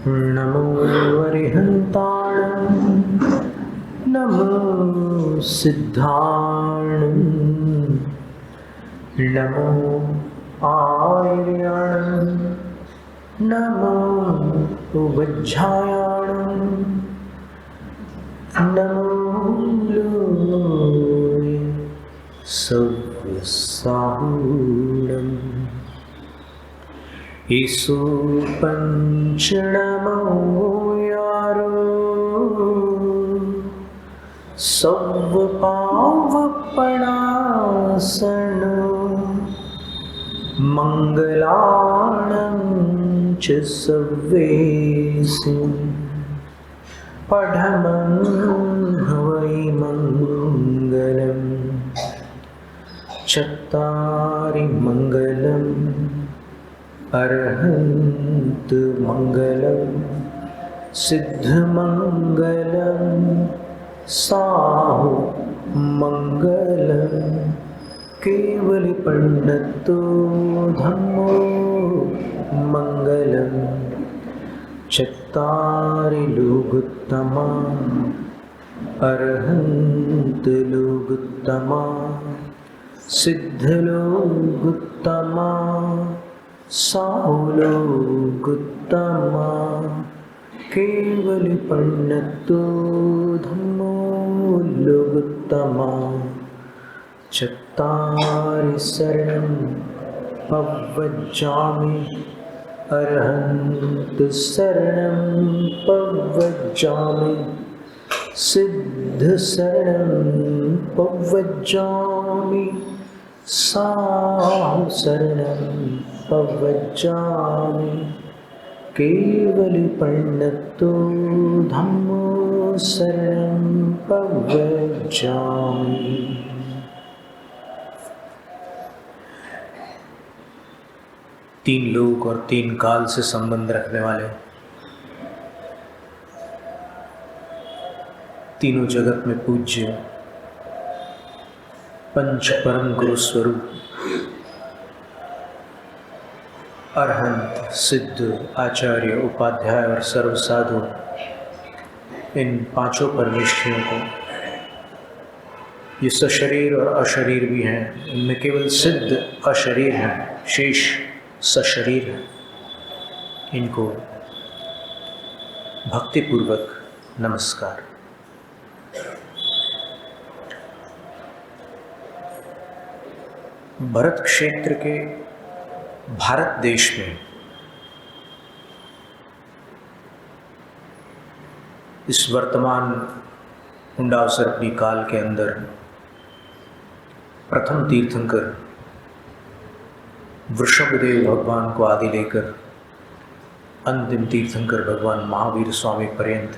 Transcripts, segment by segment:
नमो अरिहन्ताणं नमो सिद्धाणं नमो आर्याणं नमो उवज्झायाणं नमो लोये सव्यसाहूणम् ईसु पंचणमो यारो सव पावपणासनो मंगलाणं च सव्वेसि पढमं वै मंगलम् चत्तारि मंगलम् अर्हन्त मंगलम सिद्ध मंगलम साहु मंगलम केवल पंडितो धम्मो मंगलम चत्तारि लोगोत्तमा अर्हन्त लोगोत्तमा सिद्ध लोगोत्तमा साहुलोगोत्तमा केवल पंडितो धम्मो लोगोत्तमा चत्तारि शरणं पव्वज्जामि अर्हन्त शरणं पव्वज्जामि सिद्ध शरणं पव्वज्जामि साहु शरणं पव्वज्जामि केवल पंडितो धम्मो शरणं पव्वज्जामि। तीन लोक और तीन काल से संबंध रखने वाले तीनों जगत में पूज्य पंच परम गुरु स्वरूप अरहंत सिद्ध आचार्य उपाध्याय और सर्व साधु इन पांचों परमेश्वरों को ये सशरीर और अशरीर भी हैं, इनमें केवल सिद्ध अशरीर हैं, शेष सशरीर हैं। इनको भक्तिपूर्वक नमस्कार। भरत क्षेत्र के भारत देश में इस वर्तमान हुंडावसर्पणी काल के अंदर प्रथम तीर्थंकर वृषभदेव भगवान को आदि लेकर अंतिम तीर्थंकर भगवान महावीर स्वामी पर्यंत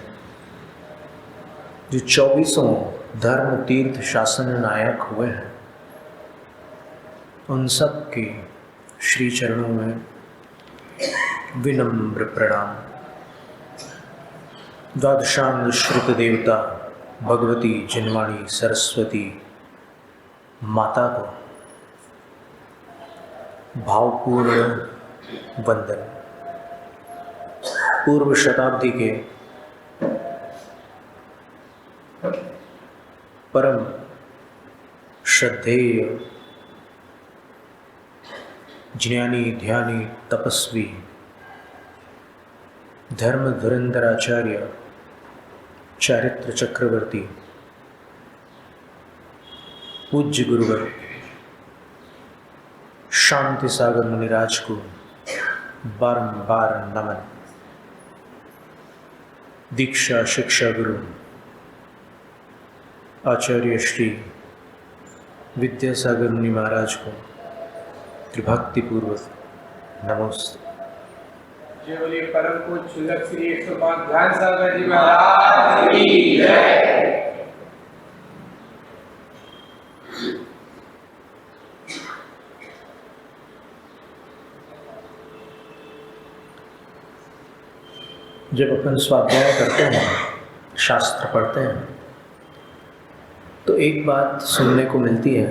जो 24 धर्म तीर्थ शासन नायक हुए हैं, उन सब के श्री चरणों में विनम्र प्रणाम। द्वादशांग श्रुत देवता भगवती जिनवाणी सरस्वती माता को भावपूर्ण वंदन। पूर्व शताब्दी के परम श्रद्धेय ज्ञानी ध्यानी तपस्वी धर्म धुरंधराचार्य चारित्र चक्रवर्ती पूज्य गुरुवर शांति सागर मुनिराज को बारंबार नमन। दीक्षा शिक्षा गुरु आचार्य श्री विद्यासागर मुनि महाराज को भक्ति पूर्वक नमस्ते। जय बोलिए परम पूज्य शुल्लक श्री 105 ध्यान सागर जी महाराज की जय। जब अपन स्वाध्याय करते हैं, शास्त्र पढ़ते हैं, तो एक बात सुनने को मिलती है,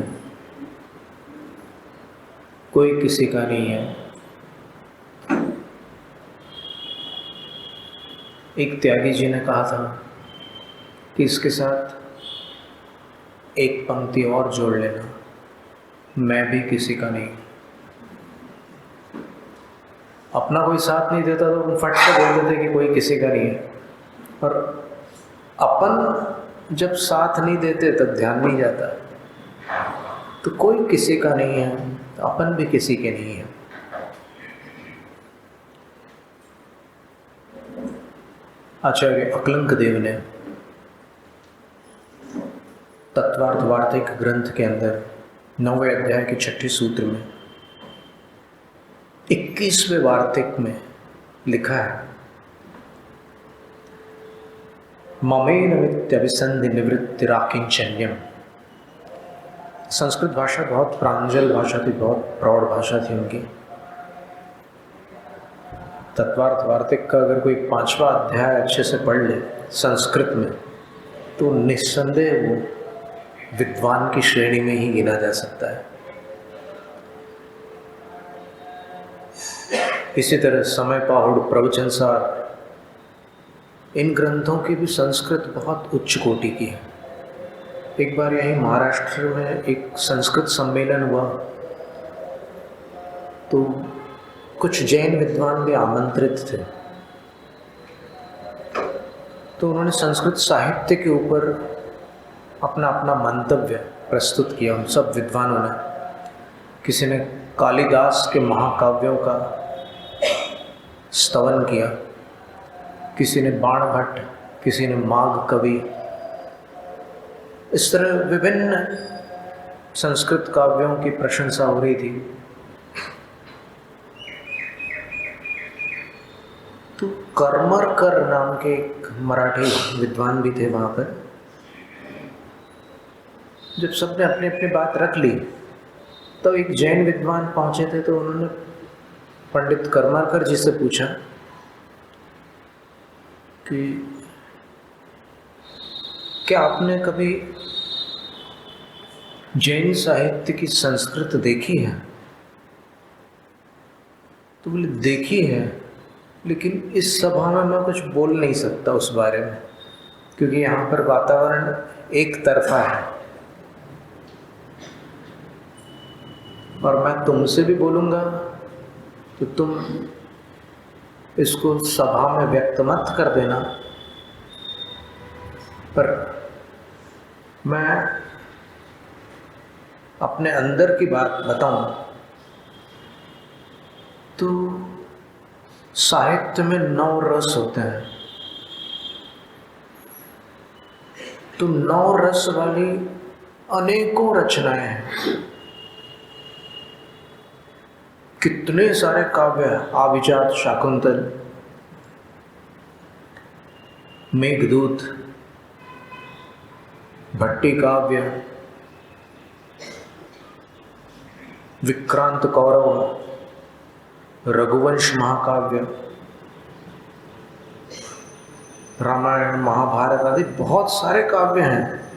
कोई किसी का नहीं है, एक त्यागी जी ने कहा था कि इसके साथ एक पंक्ति और जोड़ लेना, मैं भी किसी का नहीं। अपना कोई साथ नहीं देता तो हम फट से बोल देते कि कोई किसी का नहीं है, और अपन जब साथ नहीं देते तब ध्यान नहीं जाता, तो कोई किसी का नहीं है, अपन भी किसी के नहीं है। आचार्य अकलंक देव ने तत्वार्थ वार्तिक ग्रंथ के अंदर 9वें अध्याय के 6ठे सूत्र में 21वें वार्तिक में लिखा है, ममेन मित्यभिसंधि निवृत्तिराकिंचन्यम। संस्कृत भाषा बहुत प्रांजल भाषा थी, बहुत प्रौढ़ भाषा थी उनकी। तत्वार्थ वार्तिक का अगर कोई 5वां अध्याय अच्छे से पढ़ ले संस्कृत में, तो निस्संदेह वो विद्वान की श्रेणी में ही गिना जा सकता है। इसी तरह समय पाहुड़, प्रवचन सार, इन ग्रंथों की भी संस्कृत बहुत उच्च कोटि की है। एक बार यहीं महाराष्ट्र में एक संस्कृत सम्मेलन हुआ, तो कुछ जैन विद्वान भी आमंत्रित थे। तो उन्होंने संस्कृत साहित्य के ऊपर अपना अपना मंतव्य प्रस्तुत किया। उन सब विद्वानों ने, किसी ने कालिदास के महाकाव्यों का स्तवन किया, किसी ने बाणभट्ट, किसी ने माघ कवि। इस तरह विभिन्न संस्कृत काव्यों की प्रशंसा हो रही थी। तो करमरकर नाम के एक मराठी विद्वान भी थे वहाँ पर। जब सबने अपनी अपनी बात रख ली, तो एक जैन विद्वान पहुँचे थे, तो उन्होंने पंडित करमरकर जी से पूछा कि क्या आपने कभी जैन साहित्य की संस्कृत देखी है? तो बोले देखी है, लेकिन इस सभा में मैं कुछ बोल नहीं सकता उस बारे में, क्योंकि यहाँ पर वातावरण एक तरफा है, और मैं तुमसे भी बोलूँगा तो तुम इसको सभा में व्यक्त मत कर देना, पर मैं अपने अंदर की बात बताऊं तो साहित्य में 9 रस होते हैं। तो 9 रस वाली अनेकों रचनाएं हैं, कितने सारे काव्य हैं। आभिजात, शाकुंतल, मेघदूत, भट्टी काव्य, विक्रांत कौरव, रघुवंश महाकाव्य, रामायण, महाभारत आदि बहुत सारे काव्य हैं।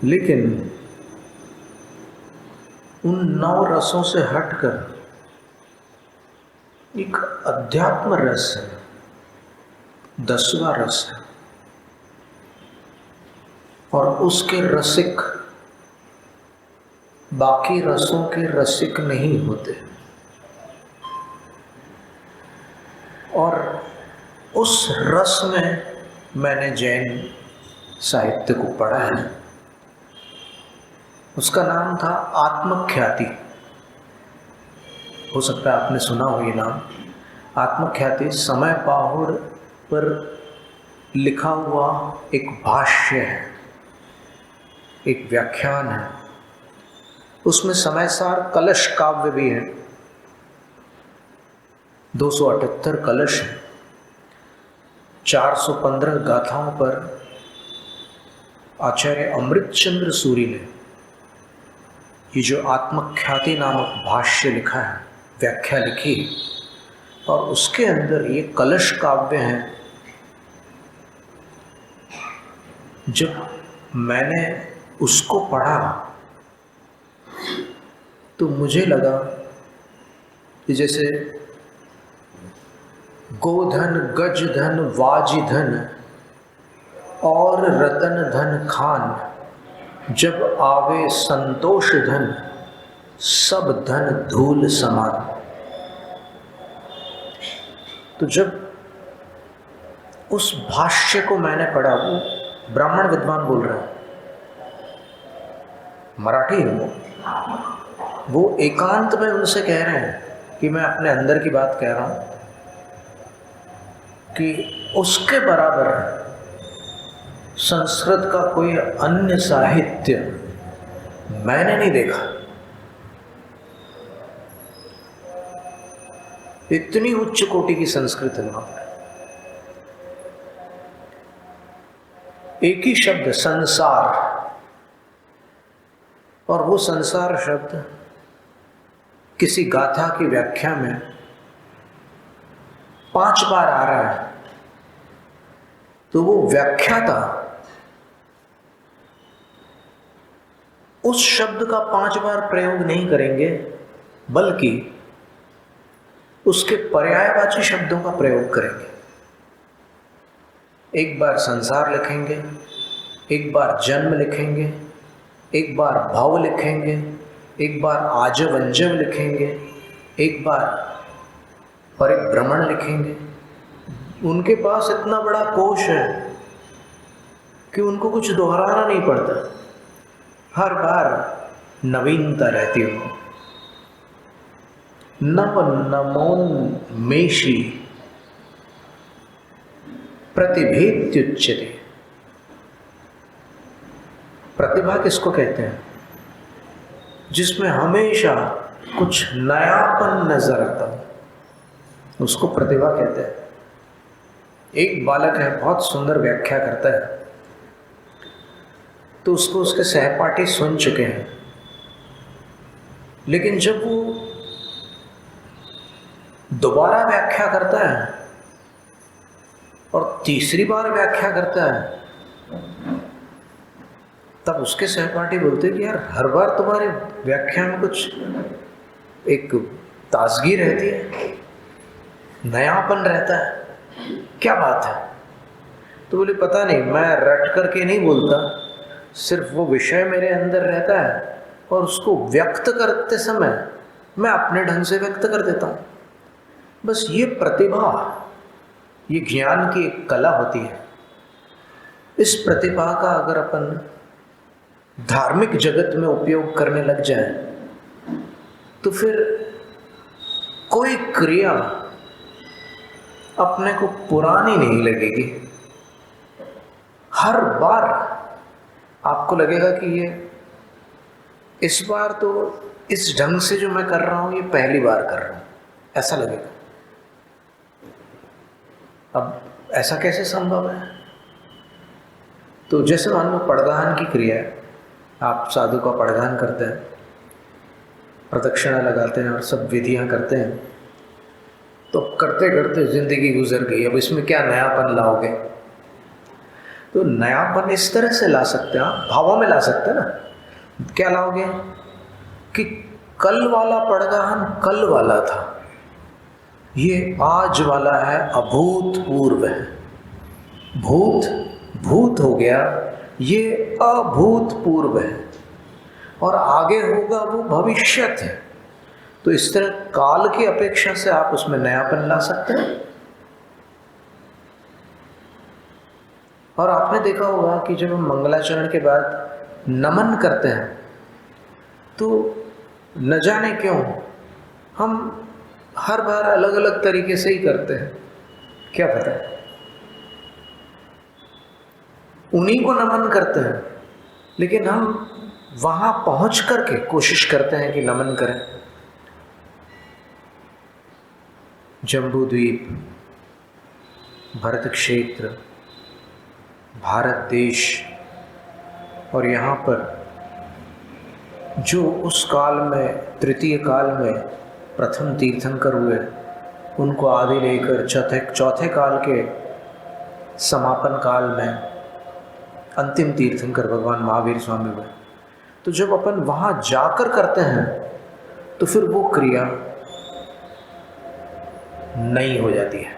लेकिन उन 9 रसों से हटकर एक अध्यात्म रस है, 10वां रस है, और उसके रसिक बाकी रसों के रसिक नहीं होते। और उस रस में मैंने जैन साहित्य को पढ़ा है। उसका नाम था आत्मख्याति। हो सकता है आपने सुना हो ये नाम। आत्मख्याति समय पाहुड़ पर लिखा हुआ एक भाष्य है, एक व्याख्यान है। उसमें समयसार कलश काव्य भी है, 278 कलश है, 415 गाथाओं पर आचार्य अमृतचंद्र सूरी ने ये जो आत्मख्याति नामक भाष्य लिखा है, व्याख्या लिखी, और उसके अंदर ये कलश काव्य हैं। जब मैंने उसको पढ़ा तो मुझे लगा कि जैसे गोधन गज धन वाज धन और रतन धन खान, जब आवे संतोष धन सब धन धूल समान। तो जब उस भाष्य को मैंने पढ़ा, वो ब्राह्मण विद्वान बोल रहे हैं, मराठी है वो एकांत में उनसे कह रहे हैं कि मैं अपने अंदर की बात कह रहा हूं कि उसके बराबर संस्कृत का कोई अन्य साहित्य मैंने नहीं देखा। इतनी उच्च कोटि की संस्कृत है वहां पर। एक ही शब्द संसार, और वो संसार शब्द किसी गाथा की व्याख्या में 5 बार आ रहा है, तो वो व्याख्याता उस शब्द का 5 बार प्रयोग नहीं करेंगे, बल्कि उसके पर्यायवाची शब्दों का प्रयोग करेंगे। एक बार संसार लिखेंगे, एक बार जन्म लिखेंगे, एक बार भव लिखेंगे, एक बार आजव अंजव लिखेंगे, एक बार परिभ्रमण लिखेंगे। उनके पास इतना बड़ा कोश है कि उनको कुछ दोहराना नहीं पड़ता, हर बार नवीनता रहती है। नव नमोन्मेषी प्रतिभेत्युच्यते। प्रतिभा किसको कहते हैं? जिसमें हमेशा कुछ नयापन नजर आता है, उसको प्रतिभा कहते हैं। एक बालक है, बहुत सुंदर व्याख्या करता है, तो उसको उसके सहपाठी सुन चुके हैं, लेकिन जब वो दोबारा व्याख्या करता है और तीसरी बार व्याख्या करता है, तब उसके सहपाठी बोलते कि यार हर बार तुम्हारे व्याख्या में कुछ एक ताजगी रहती है, नयापन रहता है, क्या बात है? तो बोले पता नहीं, मैं रट करके नहीं बोलता, सिर्फ वो विषय मेरे अंदर रहता है और उसको व्यक्त करते समय मैं अपने ढंग से व्यक्त कर देता हूँ। बस ये प्रतिभा, ये ज्ञान की एक कला होती है। इस प्रतिभा का अगर अपन धार्मिक जगत में उपयोग करने लग जाए तो फिर कोई क्रिया अपने को पुरानी नहीं लगेगी। हर बार आपको लगेगा कि ये इस बार तो इस ढंग से जो मैं कर रहा हूं, ये पहली बार कर रहा हूं, ऐसा लगेगा। अब ऐसा कैसे संभव है? तो जैसे मान लो पड़गान की क्रिया है, आप साधु का पड़गान करते हैं, प्रदक्षिणा लगाते हैं और सब विधियां करते हैं, तो करते करते जिंदगी गुजर गई, अब इसमें क्या नयापन लाओगे? तो नयापन इस तरह से ला सकते हैं आप, भावों में ला सकते हैं ना। क्या लाओगे कि कल वाला पड़गान कल वाला था, ये आज वाला है अभूतपूर्व है। भूत भूत हो गया, ये अभूतपूर्व है, और आगे होगा वो भविष्यत है। तो इस तरह काल की अपेक्षा से आप उसमें नयापन ला सकते हैं। और आपने देखा होगा कि जब हम मंगलाचरण के बाद नमन करते हैं तो न जाने क्यों हम हर बार अलग अलग तरीके से ही करते हैं, क्या पता है? उन्हीं को नमन करते हैं, लेकिन हम वहां पहुंच करके कोशिश करते हैं कि नमन करें। जम्बू द्वीप, भरत क्षेत्र, भारत देश, और यहाँ पर जो उस काल में, तृतीय काल में प्रथम तीर्थंकर हुए, उनको आदि लेकर चौथे काल के समापन काल में अंतिम तीर्थंकर भगवान महावीर स्वामी हुए। तो जब अपन वहाँ जाकर करते हैं तो फिर वो क्रिया नई हो जाती है।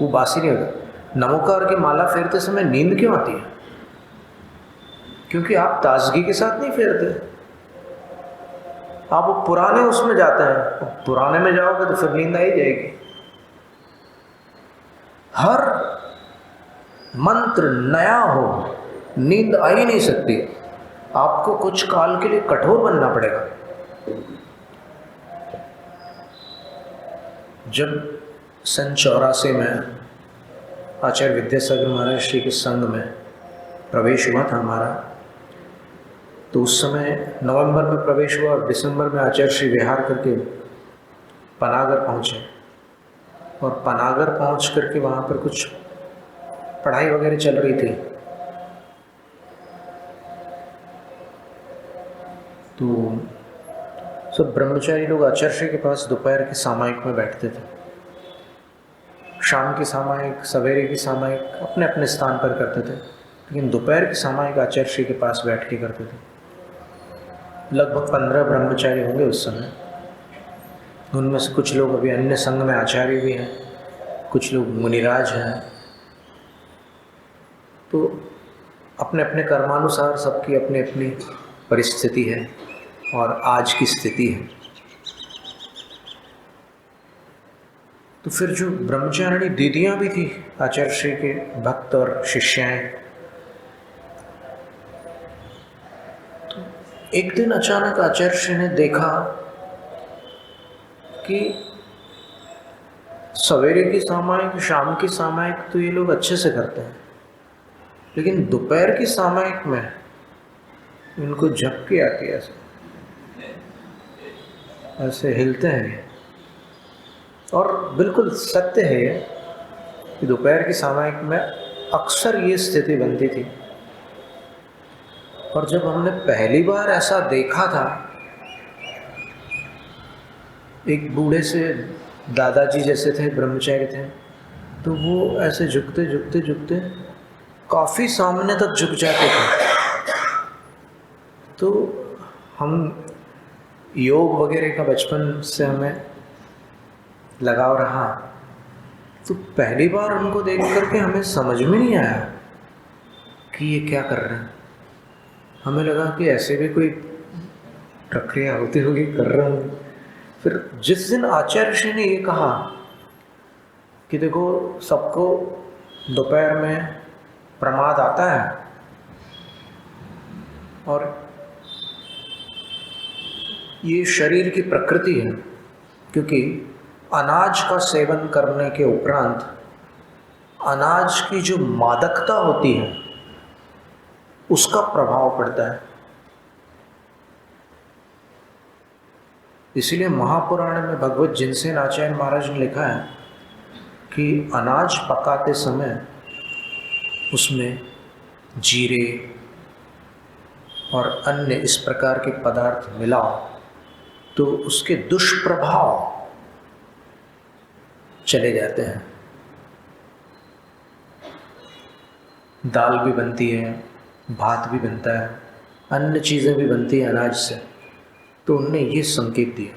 वो बासी नहीं होता। नमोकार की माला फेरते समय नींद क्यों आती है? क्योंकि आप ताजगी के साथ नहीं फेरते, आप वो पुराने उसमें जाते हैं। पुराने में जाओगे तो फिर नींद आ ही जाएगी। हर मंत्र नया हो, नींद आ ही नहीं सकती। आपको कुछ काल के लिए कठोर बनना पड़ेगा। जब सन 84 में आचार्य विद्यासागर महाराज श्री के संघ में प्रवेश हुआ था हमारा, तो उस समय नवंबर में प्रवेश हुआ और दिसंबर में आचार्य श्री विहार करके पनागर पहुँचे। और पनागर पहुँच करके वहाँ पर कुछ पढ़ाई वगैरह चल रही थी। तो सब ब्रह्मचारी लोग आचार्य श्री के पास दोपहर के सामायिक में बैठते थे। शाम की सामायिक, सवेरे की सामायिक अपने अपने स्थान पर करते थे, लेकिन दोपहर की सामायिक आचार्य श्री के पास बैठ के करते थे। लगभग 15 ब्रह्मचारी होंगे उस समय। उनमें से कुछ लोग अभी अन्य संघ में आचार्य भी हैं, कुछ लोग मुनिराज हैं। तो अपने अपने कर्मानुसार सबकी अपनी अपनी परिस्थिति है और आज की स्थिति है। तो फिर जो ब्रह्मचारिणी दीदियाँ भी थी आचार्य श्री के भक्त और शिष्याएं, तो एक दिन अचानक आचार्य श्री ने देखा कि सवेरे की सामायिक, शाम की सामायिक तो ये लोग अच्छे से करते हैं, लेकिन दोपहर की सामायिक में इनको झपकी आती है, ऐसे हिलते हैं। और बिल्कुल सत्य है ये कि दोपहर की सामायिक में अक्सर ये स्थिति बनती थी। और जब हमने पहली बार ऐसा देखा था, एक बूढ़े से दादाजी जैसे थे, ब्रह्मचारी थे, तो वो ऐसे झुकते झुकते झुकते काफ़ी सामने तक झुक जाते थे। तो हम योग वगैरह का बचपन से हमें लगाव रहा, तो पहली बार उनको देख करके हमें समझ में नहीं आया कि ये क्या कर रहे हैं। हमें लगा कि ऐसे भी कोई प्रक्रिया होती होगी, कर रहे होंगे। फिर जिस दिन आचार्य श्री ने ये कहा कि देखो सबको दोपहर में प्रमाद आता है और ये शरीर की प्रकृति है, क्योंकि अनाज का सेवन करने के उपरांत अनाज की जो मादकता होती है उसका प्रभाव पड़ता है। इसीलिए महापुराण में भगवत जिनसेन आचार्य महाराज ने लिखा है कि अनाज पकाते समय उसमें जीरे और अन्य इस प्रकार के पदार्थ मिलाओ तो उसके दुष्प्रभाव चले जाते हैं। दाल भी बनती है, भात भी बनता है, अन्य चीज़ें भी बनती हैं अनाज से। तो उनने ये संकेत दिया,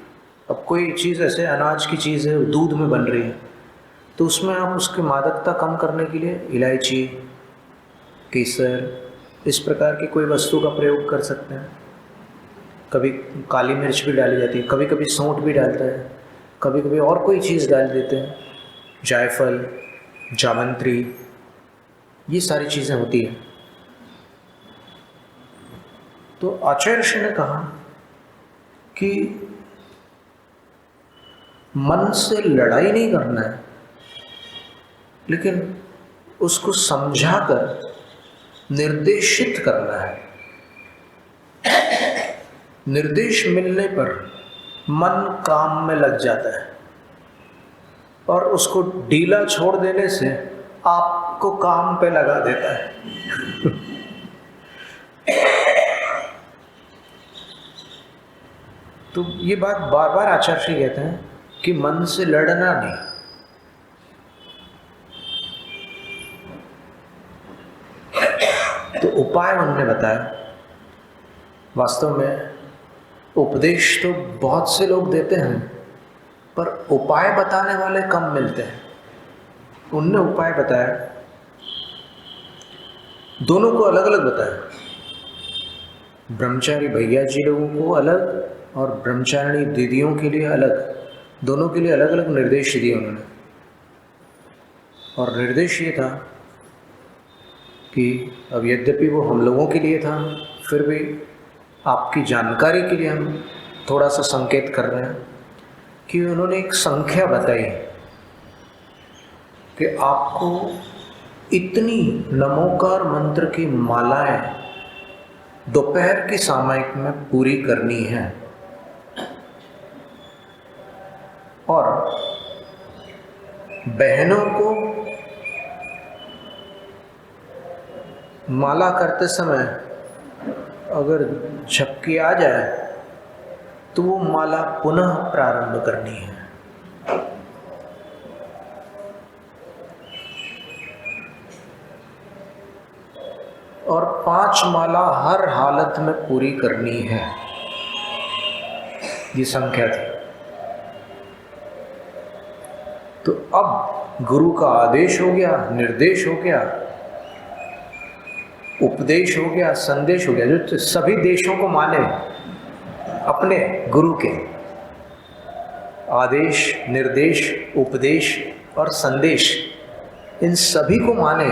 अब कोई चीज़ ऐसे अनाज की चीज़ है, दूध में बन रही है, तो उसमें आप उसकी मादकता कम करने के लिए इलायची, केसर, इस प्रकार की कोई वस्तु का प्रयोग कर सकते हैं। कभी काली मिर्च भी डाली जाती है, कभी कभी सौंठ भी डालता है, कभी कभी और कोई चीज़ डाल देते हैं, जायफल, जावंत्री, ये सारी चीज़ें होती हैं। तो आचार्य श्री ने कहा कि मन से लड़ाई नहीं करना है, लेकिन उसको समझाकर निर्देशित करना है। निर्देश मिलने पर मन काम में लग जाता है और उसको ढीला छोड़ देने से आपको काम पे लगा देता है। तो ये बात बार बार आचार्य श्री कहते हैं कि मन से लड़ना नहीं। तो उपाय उन्होंने बताया। वास्तव में उपदेश तो बहुत से लोग देते हैं, पर उपाय बताने वाले कम मिलते हैं। उनने उपाय बताया, दोनों को अलग अलग बताया। ब्रह्मचारी भैया जी लोगों को अलग और ब्रह्मचारिणी दीदियों के लिए अलग, दोनों के लिए अलग अलग निर्देश दिए उन्होंने। और निर्देश ये था कि अब यद्यपि वो हम लोगों के लिए था, फिर भी आपकी जानकारी के लिए हम थोड़ा सा संकेत कर रहे हैं कि उन्होंने एक संख्या बताई कि आपको इतनी नमोकार मंत्र की मालाएं दोपहर की सामयिक में पूरी करनी है। और बहनों को माला करते समय अगर झपकी आ जाए तो वो माला पुनः प्रारंभ करनी है। और 5 माला हर हालत में पूरी करनी है, ये संख्या थी। तो अब गुरु का आदेश हो गया, निर्देश हो गया, उपदेश हो गया, संदेश हो गया, जो सभी देशों को माने, अपने गुरु के आदेश, निर्देश, उपदेश और संदेश, इन सभी को माने,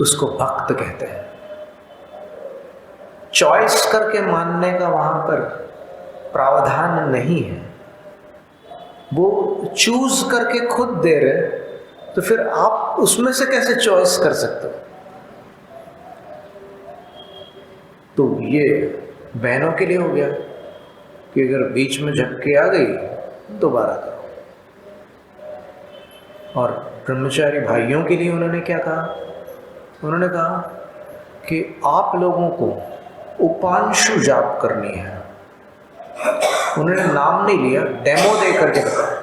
उसको भक्त कहते हैं। चॉइस करके मानने का वहां पर प्रावधान नहीं है। वो चूज करके खुद दे रहे, तो फिर आप उसमें से कैसे चॉइस कर सकते हो? तो ये बहनों के लिए हो गया कि अगर बीच में झपकी आ गई दोबारा करो। और ब्रह्मचारी भाइयों के लिए उन्होंने क्या कहा? उन्होंने कहा कि आप लोगों को उपांशु जाप करनी है। उन्होंने नाम नहीं लिया, डेमो दे करके बताया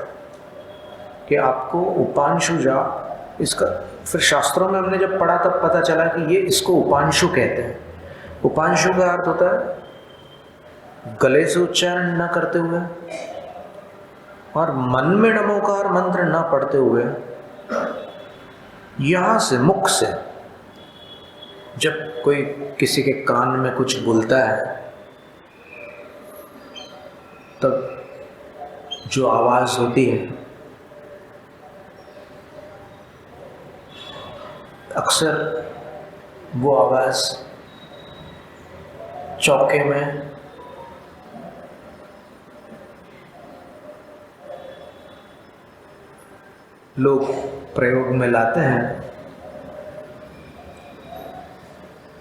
कि आपको उपांशु जाप, इसका फिर शास्त्रों में हमने जब पढ़ा तब पता चला कि ये इसको उपांशु कहते हैं। उपांशु का अर्थ होता है गले से उच्चारण न करते हुए और मन में नमोकार मंत्र न पढ़ते हुए, यहां से मुख से जब कोई किसी के कान में कुछ बोलता है तब जो आवाज होती है, अक्सर वो आवाज चौके में लोग प्रयोग में लाते हैं,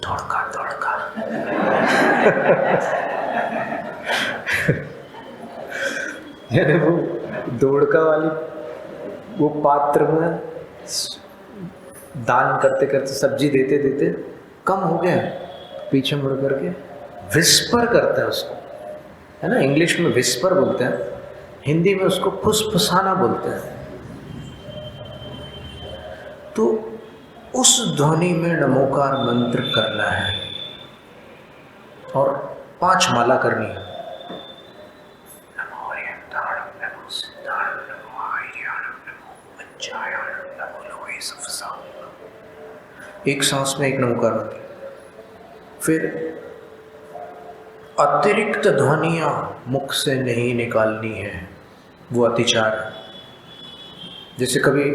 दौड़का दौड़का यानी वो दौड़का वाली वो पात्र में दान करते करते, सब्जी देते देते कम हो गया, पीछे मुड़ करके विस्पर करता है उसको, है ना। इंग्लिश में विस्पर बोलते हैं, हिंदी में उसको फुसफुसाना बोलते हैं। तो उस ध्वनि में नमोकार मंत्र करना है और 5 माला करनी है। एक सांस में एक नमोकार मंत्र। फिर अतिरिक्त ध्वनियां मुख से नहीं निकालनी है, वो अतिचार है। जैसे कभी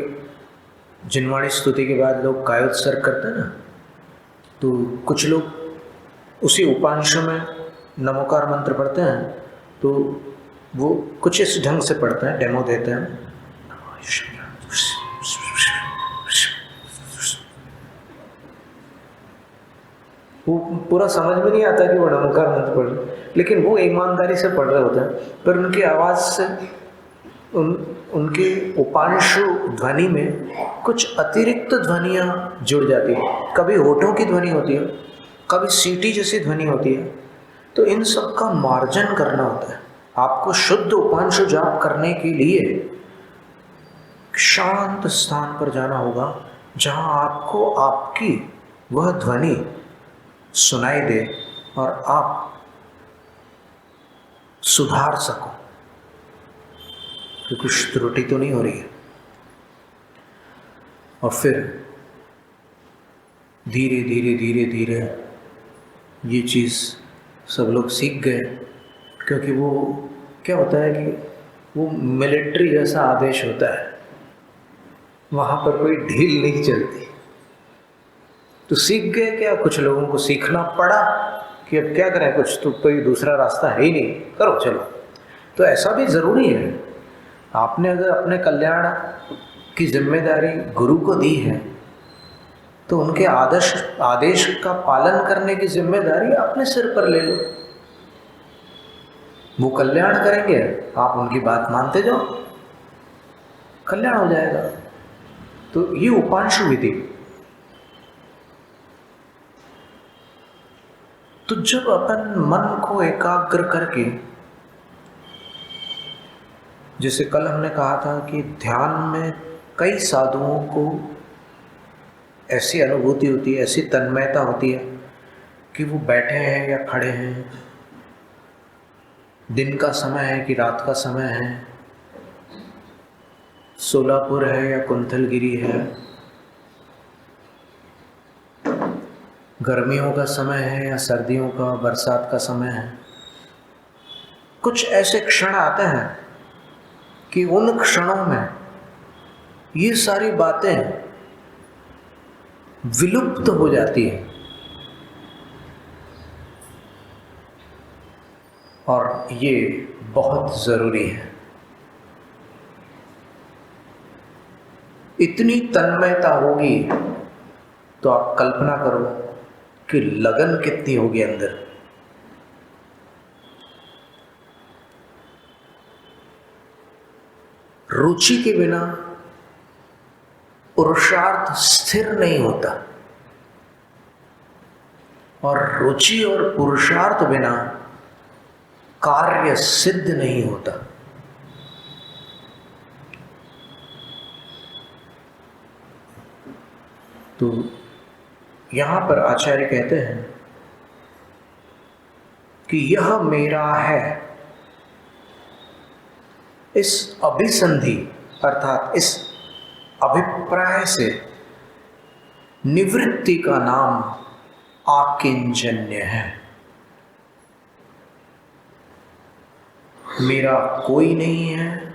जिनवाणी स्तुति के बाद लोग कायोत्सर्ग करते हैं ना, तो कुछ लोग उसी उपांशु में नमोकार मंत्र पढ़ते हैं, तो वो कुछ इस ढंग से पढ़ते हैं, डेमो देते हैं। वो पूरा समझ में नहीं आता कि वो नमोकार मंत्र पढ़ रहे, लेकिन वो ईमानदारी से पढ़ रहे होते हैं। पर उनकी आवाज़ से उनकी उपांशु ध्वनि में कुछ अतिरिक्त ध्वनियाँ जुड़ जाती है। कभी होठों की ध्वनि होती है, कभी सीटी जैसी ध्वनि होती है। तो इन सब का मार्जन करना होता है। आपको शुद्ध उपांशु जाप करने के लिए शांत स्थान पर जाना होगा, जहाँ आपको आपकी वह ध्वनि सुनाई दे और आप सुधार सको कि कुछ त्रुटि तो नहीं हो रही है। और फिर धीरे धीरे धीरे धीरे ये चीज़ सब लोग सीख गए, क्योंकि वो क्या होता है कि वो मिलिट्री जैसा आदेश होता है, वहाँ पर कोई ढील नहीं चलती। तो सीख गए क्या, कुछ लोगों को सीखना पड़ा कि अब क्या करें, कुछ तो कोई दूसरा रास्ता है ही नहीं, करो चलो। तो ऐसा भी ज़रूरी है। आपने अगर अपने कल्याण की जिम्मेदारी गुरु को दी है तो उनके आदेश का पालन करने की जिम्मेदारी अपने सिर पर ले लो। वो कल्याण करेंगे, आप उनकी बात मानते जाओ, कल्याण हो जाएगा। तो ये उपांशु विधि। तो जब अपन मन को एकाग्र करके, जैसे कल हमने कहा था कि ध्यान में कई साधुओं को ऐसी अनुभूति होती है, ऐसी तन्मयता होती है कि वो बैठे हैं या खड़े हैं, दिन का समय है कि रात का समय है, सोलापुर है या कुंथलगिरी है, गर्मियों का समय है या सर्दियों का, बरसात का समय है। कुछ ऐसे क्षण आते हैं कि उन क्षणों में ये सारी बातें विलुप्त हो जाती है और ये बहुत ज़रूरी है। इतनी तन्मयता होगी तो आप कल्पना करो कि लगन कितनी होगी अंदर। रुचि के बिना पुरुषार्थ स्थिर नहीं होता और रुचि और पुरुषार्थ बिना कार्य सिद्ध नहीं होता। तो यहां पर आचार्य कहते हैं कि यह मेरा है, इस अभिसंधि अर्थात इस अभिप्राय से निवृत्ति का नाम आकिंचन्य है। मेरा कोई नहीं है,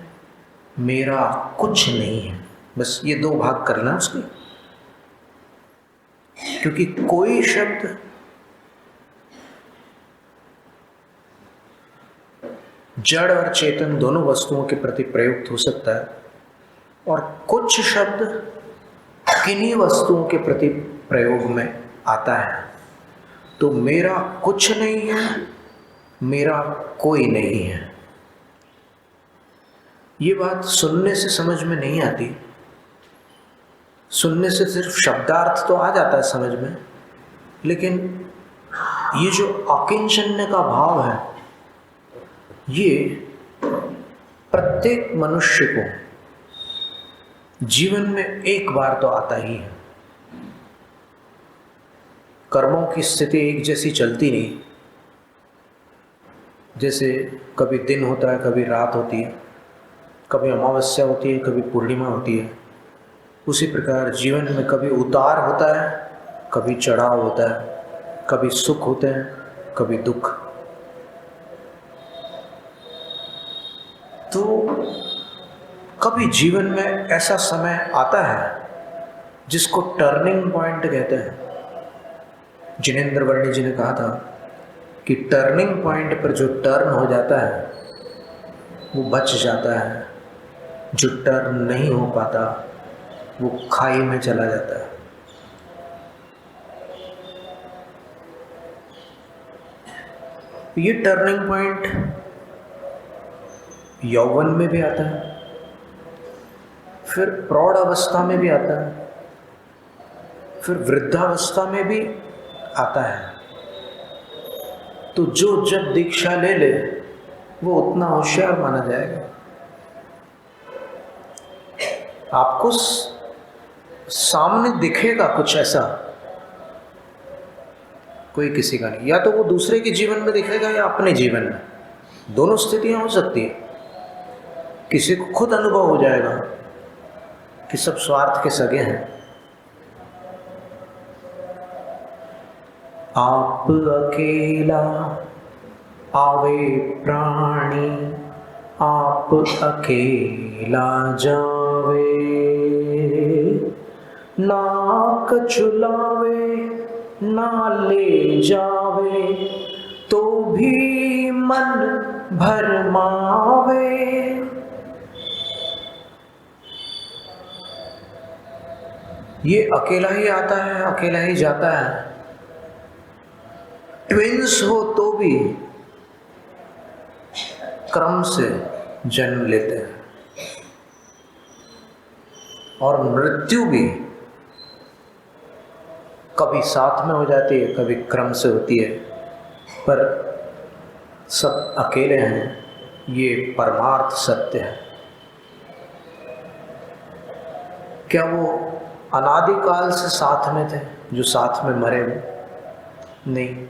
मेरा कुछ नहीं है। बस ये दो भाग करना उसके, क्योंकि कोई शब्द जड़ और चेतन दोनों वस्तुओं के प्रति प्रयुक्त हो सकता है और कुछ शब्द किन्हीं वस्तुओं के प्रति प्रयोग में आता है। तो मेरा कुछ नहीं है, मेरा कोई नहीं है। ये बात सुनने से समझ में नहीं आती, सुनने से सिर्फ शब्दार्थ तो आ जाता है समझ में, लेकिन ये जो अकिंचन्य का भाव है ये प्रत्येक मनुष्य को जीवन में एक बार तो आता ही है। कर्मों की स्थिति एक जैसी चलती नहीं, जैसे कभी दिन होता है, कभी रात होती है, कभी अमावस्या होती है, कभी पूर्णिमा होती है। उसी प्रकार जीवन में कभी उतार होता है, कभी चढ़ाव होता है, कभी सुख होते हैं, कभी दुख। तो कभी जीवन में ऐसा समय आता है जिसको टर्निंग पॉइंट कहते हैं। जिनेंद्र वर्णी जी ने कहा था कि टर्निंग पॉइंट पर जो टर्न हो जाता है वो बच जाता है, जो टर्न नहीं हो पाता वो खाई में चला जाता है। ये टर्निंग पॉइंट यौवन में भी आता है, फिर प्रौढ़ अवस्था में भी आता है, फिर वृद्धावस्था में भी आता है। तो जो जब दीक्षा ले ले वो उतना होशियार माना जाएगा। आपको सामने दिखेगा कुछ ऐसा, कोई किसी का नहीं, या तो वो दूसरे के जीवन में दिखेगा या अपने जीवन में, दोनों स्थितियां हो सकती है। किसी को खुद अनुभव हो जाएगा कि सब स्वार्थ के सगे हैं, आप अकेला आवे प्राणी, आप अकेला जावे। ना कछुलावे ना ले जावे, तो भी मन भरमावे। ये अकेला ही आता है, अकेला ही जाता है। ट्विंस हो तो भी क्रम से जन्म लेते हैं, और मृत्यु भी कभी साथ में हो जाती है, कभी क्रम से होती है, पर सब अकेले हैं। ये परमार्थ सत्य है। क्या वो अनादिकाल से साथ में थे जो साथ में मरे हुए? नहीं।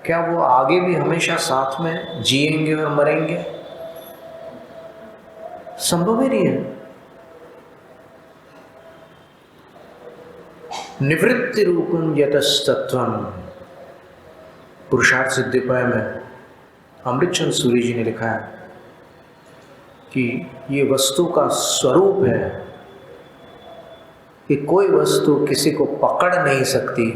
क्या वो आगे भी हमेशा साथ में जिएंगे और मरेंगे? संभव ही नहीं है। निवृत्ति रूपम यतस्तत्वम, पुरुषार्थ सिद्धिपाय में अमृतचंद सूरी जी ने लिखा है कि ये वस्तु का स्वरूप है कि कोई वस्तु किसी को पकड़ नहीं सकती।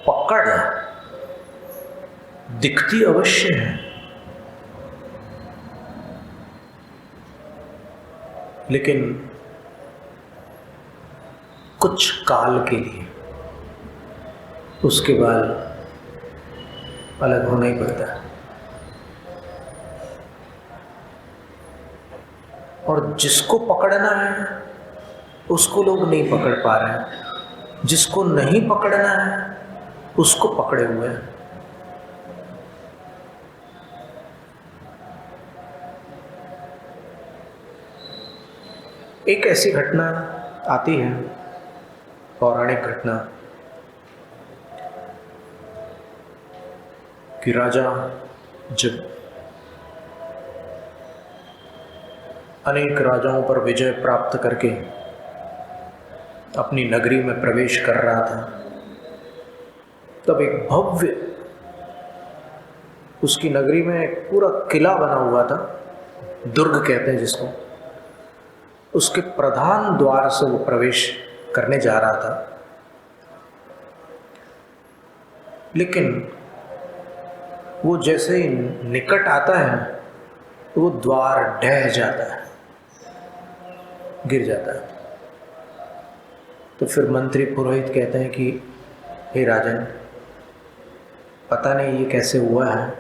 पकड़ दिखती अवश्य है, लेकिन कुछ काल के लिए, उसके बाद अलग होना ही पड़ता है। और जिसको पकड़ना है उसको लोग नहीं पकड़ पा रहे हैं, जिसको नहीं पकड़ना है उसको पकड़े हुए हैं। एक ऐसी घटना आती है, पौराणिक घटना, कि राजा जब अनेक राजाओं पर विजय प्राप्त करके अपनी नगरी में प्रवेश कर रहा था, तब एक भव्य, उसकी नगरी में एक पूरा किला बना हुआ था, दुर्ग कहते हैं जिसको। उसके प्रधान द्वार से वो प्रवेश करने जा रहा था, लेकिन वो जैसे ही निकट आता है वो द्वार ढह जाता है, गिर जाता है। तो फिर मंत्री पुरोहित कहते हैं कि हे राजन, पता नहीं ये कैसे हुआ है,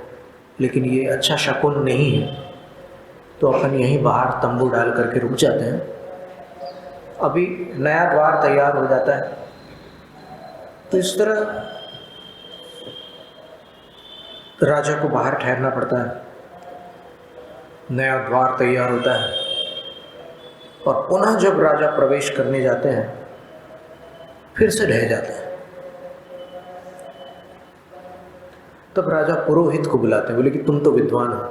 लेकिन ये अच्छा शकुन नहीं है, तो अपन यहीं बाहर तंबू डाल करके रुक जाते हैं, अभी नया द्वार तैयार हो जाता है। तो इस तरह राजा को बाहर ठहरना पड़ता है, नया द्वार तैयार होता है, और पुनः जब राजा प्रवेश करने जाते हैं फिर से ढह जाता है। तब राजा पुरोहित को बुलाते हैं, बोले कि तुम तो विद्वान हो,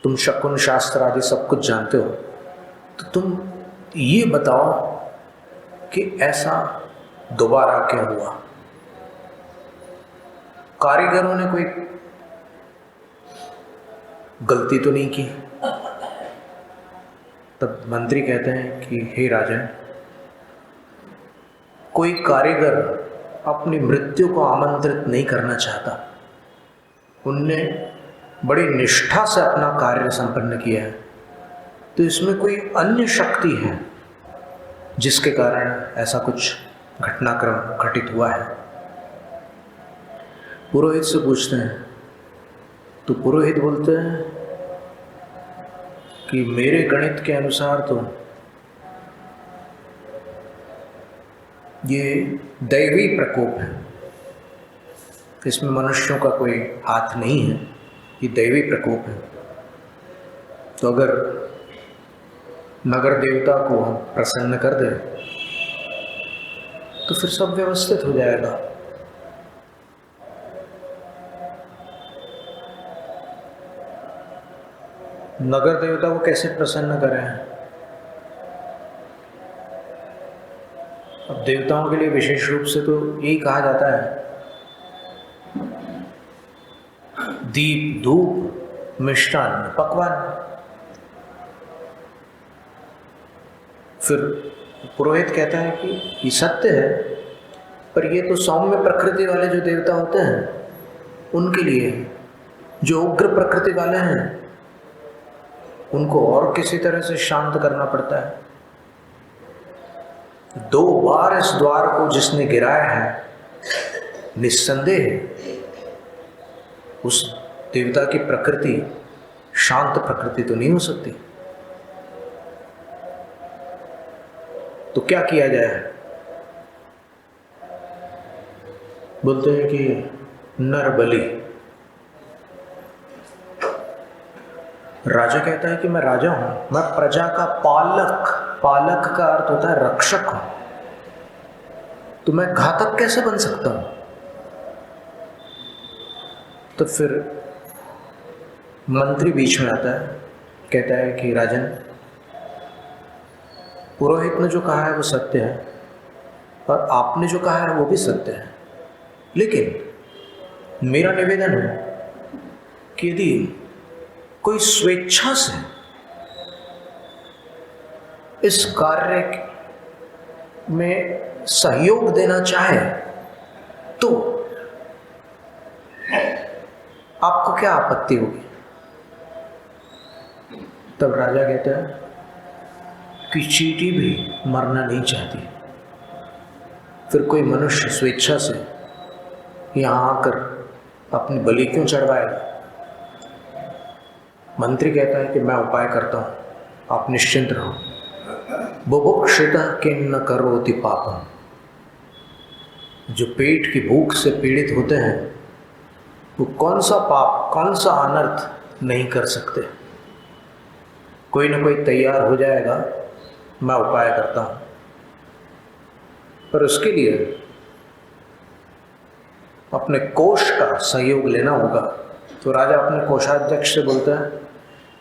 तुम शकुन शास्त्र आदि सब कुछ जानते हो, तो तुम ये बताओ कि ऐसा दोबारा क्यों हुआ? कारीगरों ने कोई गलती तो नहीं की? तब मंत्री कहते हैं कि हे राजन, कोई कारीगर अपनी मृत्यु को आमंत्रित नहीं करना चाहता। उनने बड़ी निष्ठा से अपना कार्य संपन्न किया है, तो इसमें कोई अन्य शक्ति है जिसके कारण ऐसा कुछ घटनाक्रम घटित हुआ है। पुरोहित से पूछते हैं, तो पुरोहित बोलते हैं कि मेरे गणित के अनुसार तो ये दैवी प्रकोप है, इसमें मनुष्यों का कोई हाथ नहीं है, ये दैवी प्रकोप है। तो अगर नगर देवता को हम प्रसन्न कर दें तो फिर सब व्यवस्थित हो जाएगा। नगर देवता को कैसे प्रसन्न करें? अब देवताओं के लिए विशेष रूप से तो यही कहा जाता है, दीप, धूप, मिष्टान, पकवान। फिर पुरोहित कहता है कि ये सत्य है, पर ये तो सौम्य प्रकृति वाले जो देवता होते हैं उनके लिए, जो उग्र प्रकृति वाले हैं उनको और किसी तरह से शांत करना पड़ता है। 2 बार इस द्वार को जिसने गिराया है, निस्संदेह उस देवता की प्रकृति शांत प्रकृति तो नहीं हो सकती। तो क्या किया जाए? बोलते हैं कि नर बलि। राजा कहता है कि मैं राजा हूं, मैं प्रजा का पालक। पालक का अर्थ होता है रक्षक हूं, तो मैं घातक कैसे बन सकता हूं? तो फिर मंत्री बीच में आता है, कहता है कि राजन, पुरोहित ने जो कहा है वो सत्य है और आपने जो कहा है वो भी सत्य है, लेकिन मेरा निवेदन है कि यदि कोई स्वेच्छा से इस कार्य में सहयोग देना चाहे तो आपको क्या आपत्ति होगी? तब राजा कहता है कि चींटी भी मरना नहीं चाहती। फिर कोई मनुष्य स्वेच्छा से यहाँ आकर अपनी बलि क्यों चढ़वाएगा? मंत्री कहता है कि मैं उपाय करता हूँ, आप निश्चिंत रहो। बुभुक्षितः किन्न करोति पापम। जो पेट की भूख से पीड़ित होते हैं वो कौन सा पाप, कौन सा अनर्थ नहीं कर सकते। कोई ना कोई तैयार हो जाएगा, मैं उपाय करता हूँ। पर उसके लिए अपने कोष का सहयोग लेना होगा। तो राजा अपने कोषाध्यक्ष से बोलता है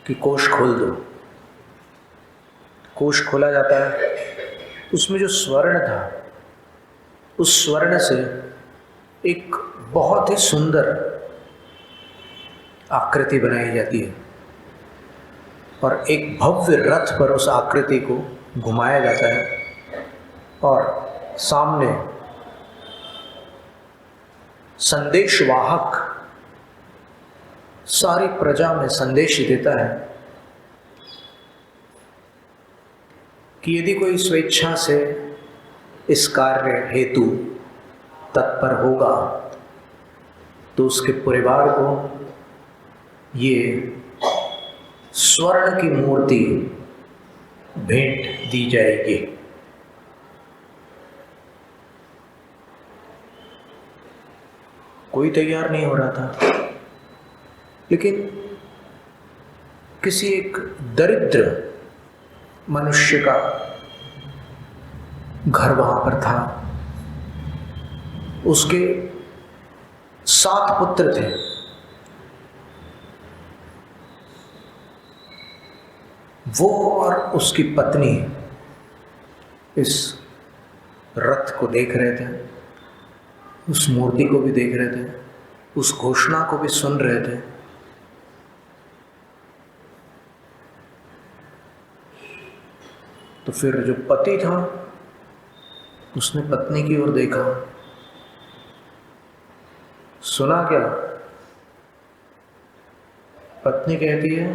कि कोष खोल दो। कोष खोला जाता है, उसमें जो स्वर्ण था उस स्वर्ण से एक बहुत ही सुंदर आकृति बनाई जाती है और एक भव्य रथ पर उस आकृति को घुमाया जाता है और सामने संदेशवाहक सारी प्रजा में संदेश देता है कि यदि कोई स्वेच्छा से इस कार्य हेतु तत्पर होगा तो उसके परिवार को ये स्वर्ण की मूर्ति भेंट दी जाएगी। कोई तैयार नहीं हो रहा था, लेकिन किसी एक दरिद्र मनुष्य का घर वहां पर था। उसके 7 पुत्र थे। वो और उसकी पत्नी इस रथ को देख रहे थे, उस मूर्ति को भी देख रहे थे, उस घोषणा को भी सुन रहे थे। तो फिर जो पति था उसने पत्नी की ओर देखा, सुना क्या? पत्नी कहती है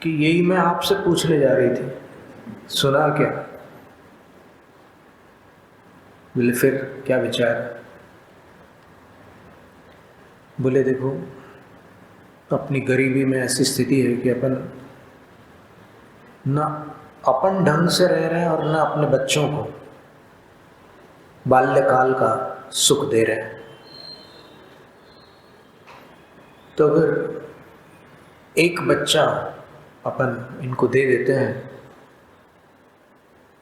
कि यही मैं आपसे पूछने जा रही थी, सुना क्या? बोले फिर क्या विचार? बोले देखो, अपनी गरीबी में ऐसी स्थिति है कि अपन ना अपन ढंग से रह रहे हैं और ना अपने बच्चों को बाल्यकाल का सुख दे रहे हैं। तो अगर एक बच्चा अपन इनको दे देते हैं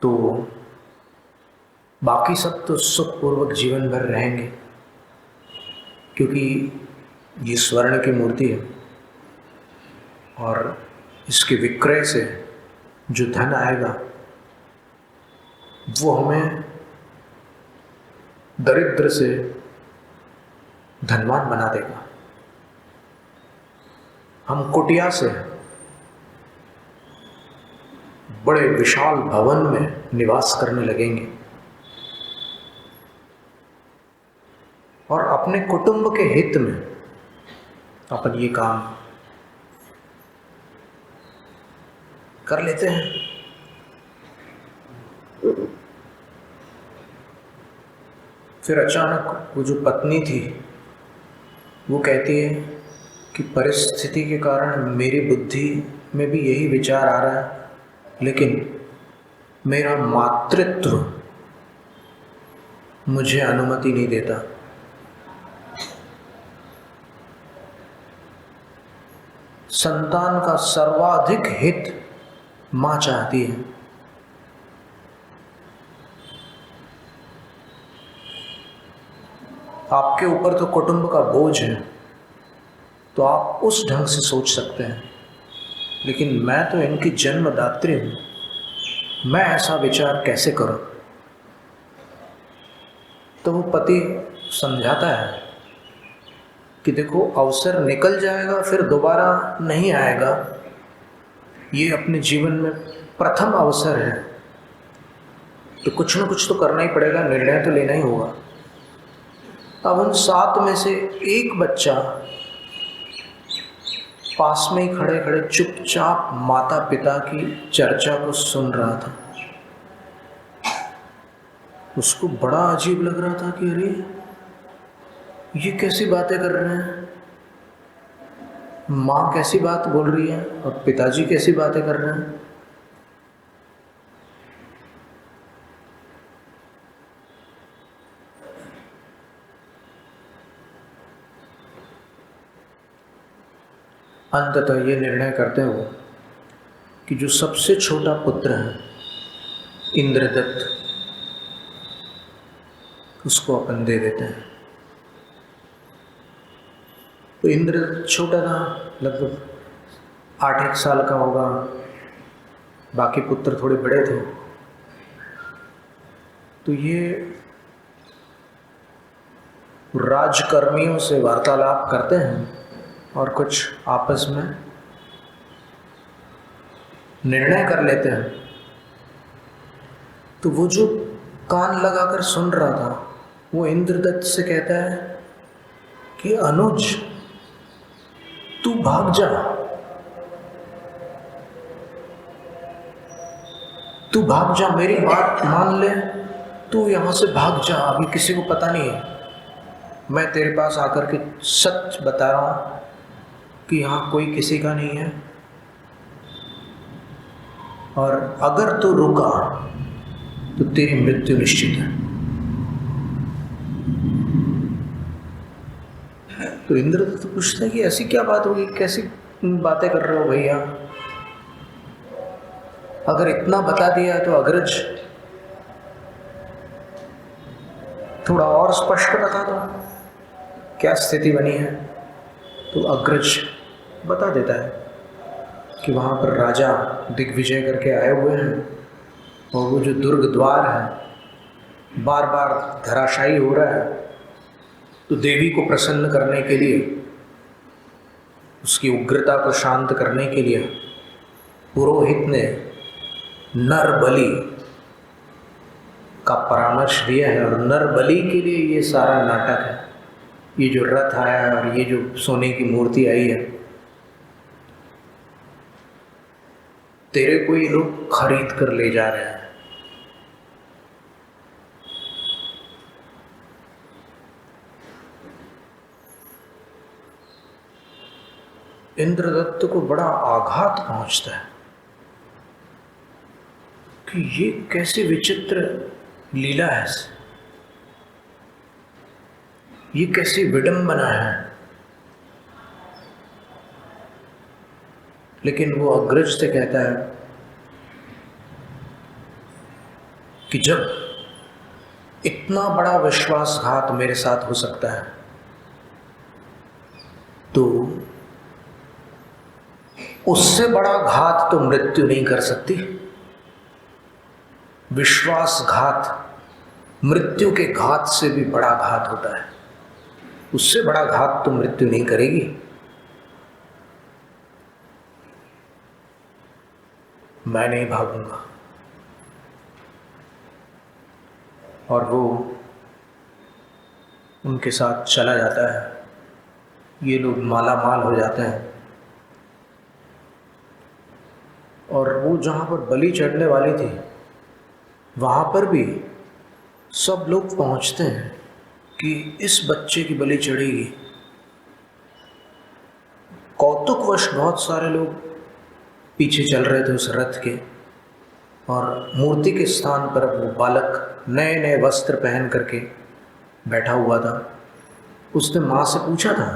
तो बाकी सब तो सुखपूर्वक जीवन भर रहेंगे, क्योंकि ये स्वर्ण की मूर्ति है और इसके विक्रय से जो धन आएगा वो हमें दरिद्र से धनवान बना देगा। हम कुटिया से बड़े विशाल भवन में निवास करने लगेंगे और अपने कुटुंब के हित में अपन ये काम कर लेते हैं। फिर अचानक वो जो पत्नी थी वो कहती है कि परिस्थिति के कारण मेरी बुद्धि में भी यही विचार आ रहा है, लेकिन मेरा मातृत्व मुझे अनुमति नहीं देता। संतान का सर्वाधिक हित मां चाहती है। आपके ऊपर तो कुटुंब का बोझ है, तो आप उस ढंग से सोच सकते हैं, लेकिन मैं तो इनकी जन्मदात्री हूं, मैं ऐसा विचार कैसे करूं? तो वो पति समझाता है कि देखो, अवसर निकल जाएगा फिर दोबारा नहीं आएगा, ये अपने जीवन में प्रथम अवसर है, तो कुछ ना कुछ तो करना ही पड़ेगा, निर्णय तो लेना ही होगा। अब उन 7 में से एक बच्चा पास में ही खड़े खड़े चुपचाप माता पिता की चर्चा को सुन रहा था। उसको बड़ा अजीब लग रहा था कि अरे ये कैसी बातें कर रहे हैं, माँ कैसी बात बोल रही है और पिताजी कैसी बातें कर रहे हैं। अंततः ये निर्णय करते हो कि जो सबसे छोटा पुत्र है इंद्रदत्त, उसको अपन दे देते हैं। तो इंद्रदत्त छोटा था, लगभग 8-1 साल का होगा, बाकी पुत्र थोड़े बड़े थे। तो ये राजकर्मियों से वार्तालाप करते हैं और कुछ आपस में निर्णय कर लेते हैं। तो वो जो कान लगाकर सुन रहा था वो इंद्रदत्त से कहता है कि अनुज, तू भाग जा, तू भाग जा, मेरी बात मान ले, तू यहां से भाग जा, अभी किसी को पता नहीं है। मैं तेरे पास आकर के सच बता रहा हूं कि यहाँ कोई किसी का नहीं है, और अगर तू रुका तो तेरी मृत्यु निश्चित है। तो इंद्रदत्त तो पूछता है कि ऐसी क्या बात होगी, कैसी बातें कर रहे हो भैया, अगर इतना बता दिया तो अग्रज थोड़ा और स्पष्ट बता दो क्या स्थिति बनी है। तो अग्रज बता देता है कि वहाँ पर राजा दिग्विजय करके आए हुए हैं और वो जो दुर्ग द्वार है बार बार धराशायी हो रहा है। तो देवी को प्रसन्न करने के लिए, उसकी उग्रता को शांत करने के लिए पुरोहित ने नर बलि का परामर्श दिया है, और नर बलि के लिए ये सारा नाटक है। ये जो रथ आया है और ये जो सोने की मूर्ति आई है, तेरे को ये लोग खरीद कर ले जा रहे हैं। इंद्रदत्त को बड़ा आघात पहुंचता है कि ये कैसी विचित्र लीला है, ये कैसी विडंबना है। लेकिन वो अग्रज से कहता है कि जब इतना बड़ा विश्वासघात मेरे साथ हो सकता है तो उससे बड़ा घात तो मृत्यु नहीं कर सकती। विश्वासघात मृत्यु के घात से भी बड़ा घात होता है। उससे बड़ा घात तो मृत्यु नहीं करेगी। मैं नहीं भागूंगा। और वो उनके साथ चला जाता है। ये लोग माला माल हो जाते हैं और वो जहाँ पर बलि चढ़ने वाली थी वहाँ पर भी सब लोग पहुँचते हैं कि इस बच्चे की बलि चढ़ेगी। कौतुकवश बहुत सारे लोग पीछे चल रहे थे उस रथ के, और मूर्ति के स्थान पर वो बालक नए नए वस्त्र पहन करके बैठा हुआ था। उसने माँ से पूछा था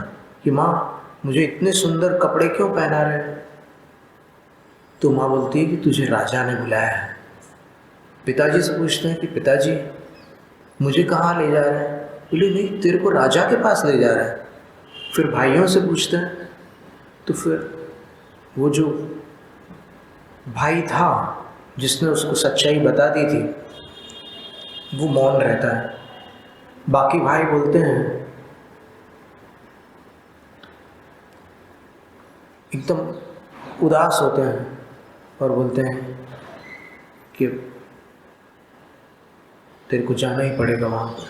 कि माँ, मुझे इतने सुंदर कपड़े क्यों पहना रहे हैं? तो माँ बोलती है कि तुझे राजा ने बुलाया है। पिताजी से पूछते हैं कि पिताजी मुझे कहाँ ले जा रहे हैं? बोले नहीं, तेरे को राजा के पास ले जा रहा है। फिर भाइयों से पूछते हैं तो फिर वो जो भाई था जिसने उसको सच्चाई बता दी थी वो मौन रहता है। बाकी भाई बोलते हैं, एकदम उदास होते हैं और बोलते हैं कि तेरे को जाना ही पड़ेगा वहाँ पर।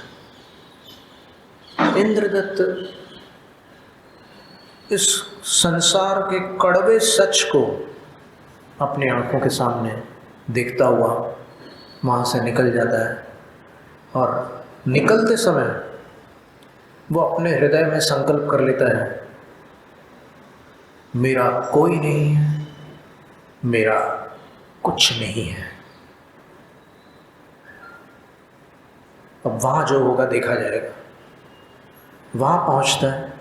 इंद्रदत्त इस संसार के कड़वे सच को अपनी आंखों के सामने देखता हुआ वहाँ से निकल जाता है, और निकलते समय वो अपने हृदय में संकल्प कर लेता है, मेरा कोई नहीं है, मेरा कुछ नहीं है। अब वहाँ जो होगा देखा जाएगा। वहाँ पहुँचता है,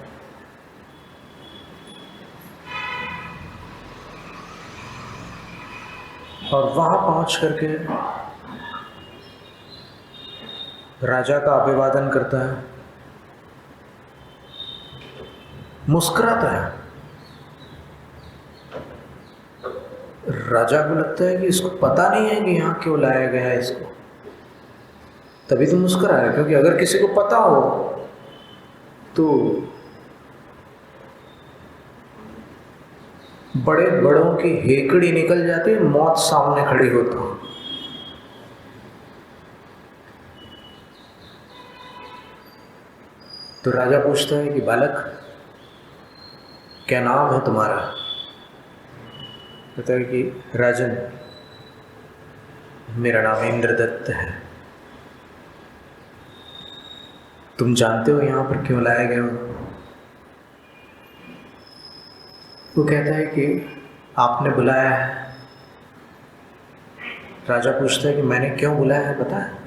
और वहाँ पहुँच करके राजा का अभिवादन करता है, मुस्कुराता है। राजा को लगता है कि इसको पता नहीं है कि यहाँ क्यों लाया गया है इसको, तभी तो मुस्कुरा रहा है। क्योंकि अगर किसी को पता हो तो बड़े बड़ों की हेकड़ी निकल जाती, मौत सामने खड़ी होती। तो राजा पूछता है कि बालक, क्या नाम है तुम्हारा? कहता है कि राजन, मेरा नाम इंद्रदत्त है। तुम जानते हो यहाँ पर क्यों लाए गए हो? वो कहता है कि आपने बुलाया है। राजा पूछता है कि मैंने क्यों बुलाया है, पता है?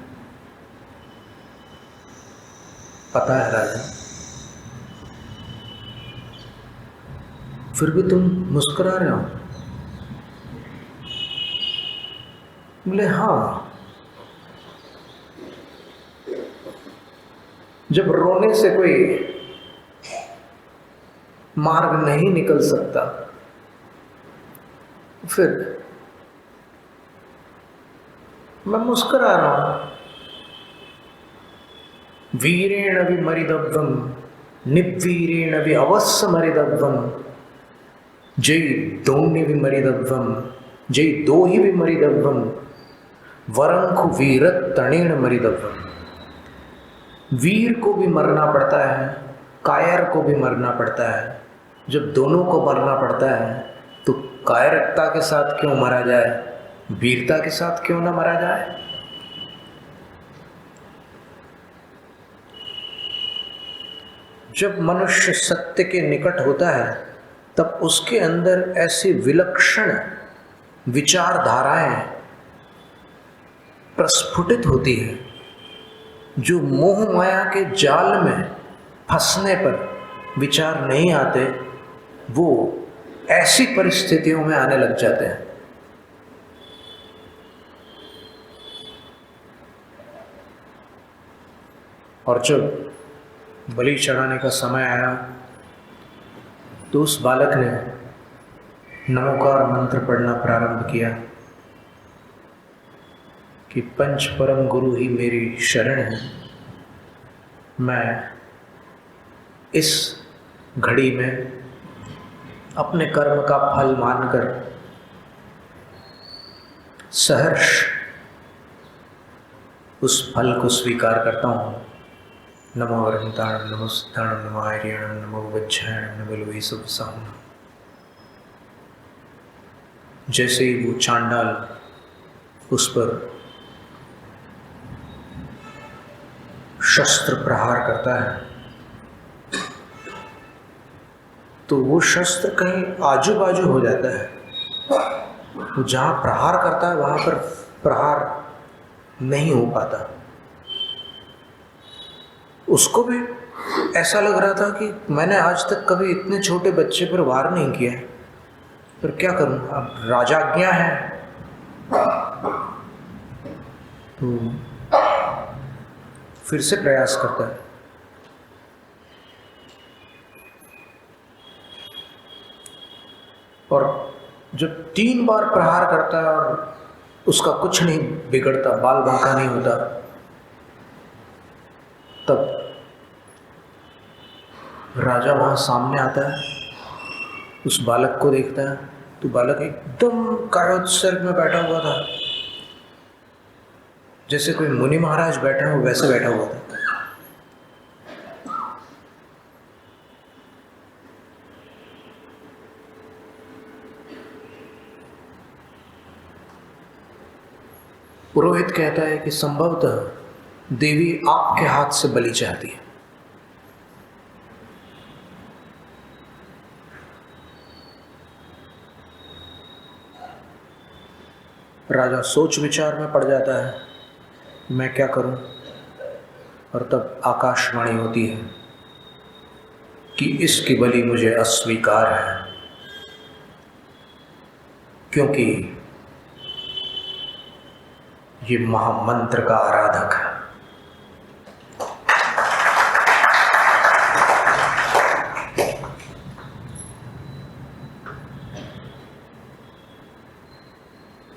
पता है राजा। फिर भी तुम मुस्कुरा रहे हो? बोले हाँ, जब रोने से कोई मार्ग नहीं निकल सकता फिर मैं मुस्कुरा रहा हूं। वीरेण विमरिदव्यम निवीरेण वि अवश्य मरिदव्यम जय दोन्य विमरिदव्यम जय दो ही विमरिदव्यम वरंखु वीरत तणेण मरिदव्यम। वीर को भी मरना पड़ता है, कायर को भी मरना पड़ता है। जब दोनों को मरना पड़ता है तो कायरता के साथ क्यों मरा जाए, वीरता के साथ क्यों ना मरा जाए? जब मनुष्य सत्य के निकट होता है तब उसके अंदर ऐसी विलक्षण विचारधाराएं प्रस्फुटित होती है जो मोह माया के जाल में फंसने पर विचार नहीं आते, वो ऐसी परिस्थितियों में आने लग जाते हैं। और जब बलि चढ़ाने का समय आया तो उस बालक ने नमोकार मंत्र पढ़ना प्रारंभ किया कि पंच परम गुरु ही मेरी शरण है। मैं इस घड़ी में अपने कर्म का फल मानकर सहर्ष उस फल को स्वीकार करता हूँ। नमो वरंताण नमो सिद्धाण नमो आर्यण नमो वज्रायण नमो लोई सब साहु। जैसे ही वो चांडाल उस पर शस्त्र प्रहार करता है तो वो शस्त्र कहीं आजू बाजू हो जाता है। वो जहाँ प्रहार करता है वहाँ पर प्रहार नहीं हो पाता। उसको भी ऐसा लग रहा था कि मैंने आज तक कभी इतने छोटे बच्चे पर वार नहीं किया है, पर क्या करूं, अब राजाज्ञा है। तो फिर से प्रयास करता है और जब 3 बार प्रहार करता है और उसका कुछ नहीं बिगड़ता, बाल बांका नहीं होता, तब राजा वहां सामने आता है, उस बालक को देखता है तो बालक एकदम कायोत्सर्ग में बैठा हुआ था, जैसे कोई मुनि महाराज बैठा हो वैसे बैठा हुआ था। पुरोहित कहता है कि संभवतः देवी आपके हाथ से बलि चाहती है। राजा सोच विचार में पड़ जाता है, मैं क्या करूं। और तब आकाशवाणी होती है कि इसकी बलि मुझे अस्वीकार है, क्योंकि ये महामंत्र का आराधक है।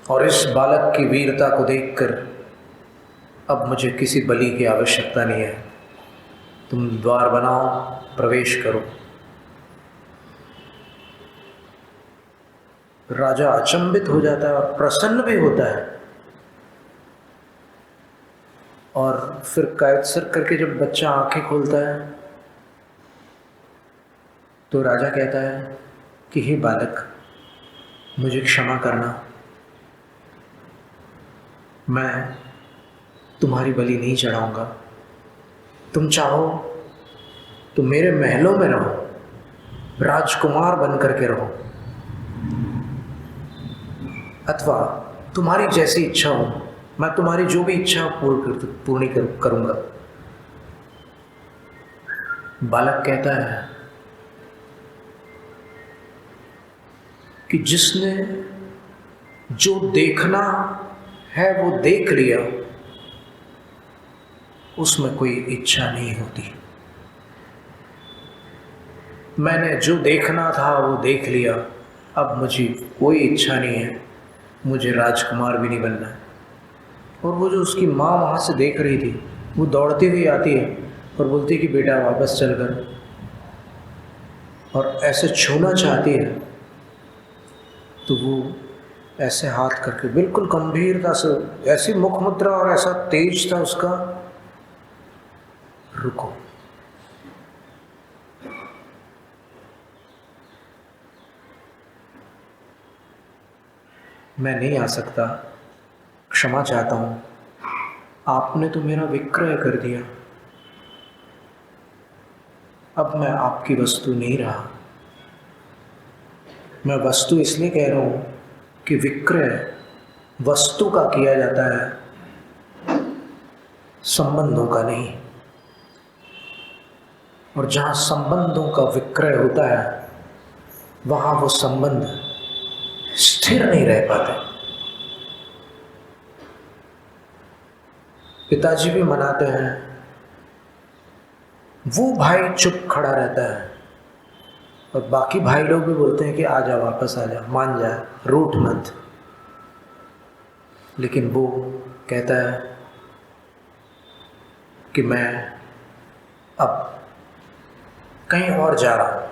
और इस बालक की वीरता को देखकर अब मुझे किसी बलि की आवश्यकता नहीं है। तुम द्वार बनाओ, प्रवेश करो। राजा अचंभित हो जाता है और प्रसन्न भी होता है। और फिर कायत्सर करके जब बच्चा आंखें खोलता है तो राजा कहता है कि हे बालक, मुझे क्षमा करना, मैं तुम्हारी बलि नहीं चढ़ाऊंगा। तुम चाहो तो मेरे महलों में रहो, राजकुमार बन करके रहो, अथवा तुम्हारी जैसी इच्छा हो, मैं तुम्हारी जो भी इच्छा पूर्ण करूंगा। बालक कहता है कि जिसने जो देखना है वो देख लिया, उसमें कोई इच्छा नहीं होती। मैंने जो देखना था वो देख लिया, अब मुझे कोई इच्छा नहीं है, मुझे राजकुमार भी नहीं बनना है। और वो जो उसकी माँ वहाँ से देख रही थी, वो दौड़ती हुई आती है और बोलती है कि बेटा वापस चल कर, और ऐसे छूना चाहती है तो वो ऐसे हाथ करके बिल्कुल गंभीरता से, ऐसी मुख मुद्रा और ऐसा तेज था उसका, रुको। मैं नहीं आ सकता, क्षमा चाहता हूँ, आपने तो मेरा विक्रय कर दिया, अब मैं आपकी वस्तु नहीं रहा। मैं वस्तु इसलिए कह रहा हूँ कि विक्रय वस्तु का किया जाता है, संबंधों का नहीं। और जहाँ संबंधों का विक्रय होता है वहाँ वो संबंध स्थिर नहीं रह पाते। पिताजी भी मनाते हैं, वो भाई चुप खड़ा रहता है और बाकी भाई लोग भी बोलते हैं कि आ जा, वापस आ जा, मान जा, रूठ मत। लेकिन वो कहता है कि मैं अब कहीं और जा रहा हूँ,